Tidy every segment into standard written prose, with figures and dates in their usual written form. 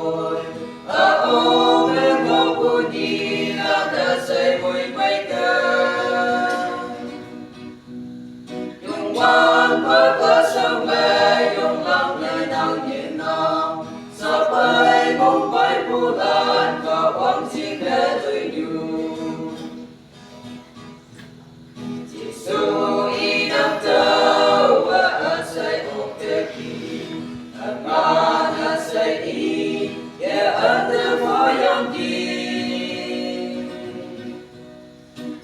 bồi ở ô bên ngô cu nhi là ta xây mùi quay cơ dùng quan bơ cơ sông bè dùng lòng nơi nào nhìn nào sao bay bông bay bu lan có quang chi khẽ tuổi nhu Jesus inang tawa asay ukeki Aman asay i Ya ande moyang di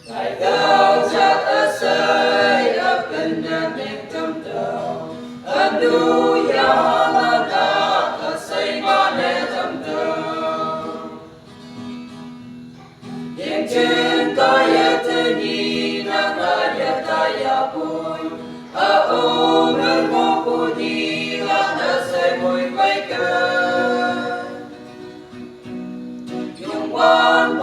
Tại cao chát asay Akan namin tamdaw Anu ya halana Asay mane tamdaw Yang trên kaya tani Taya pun, aku mengoku di lana semui baikkan. Yung wan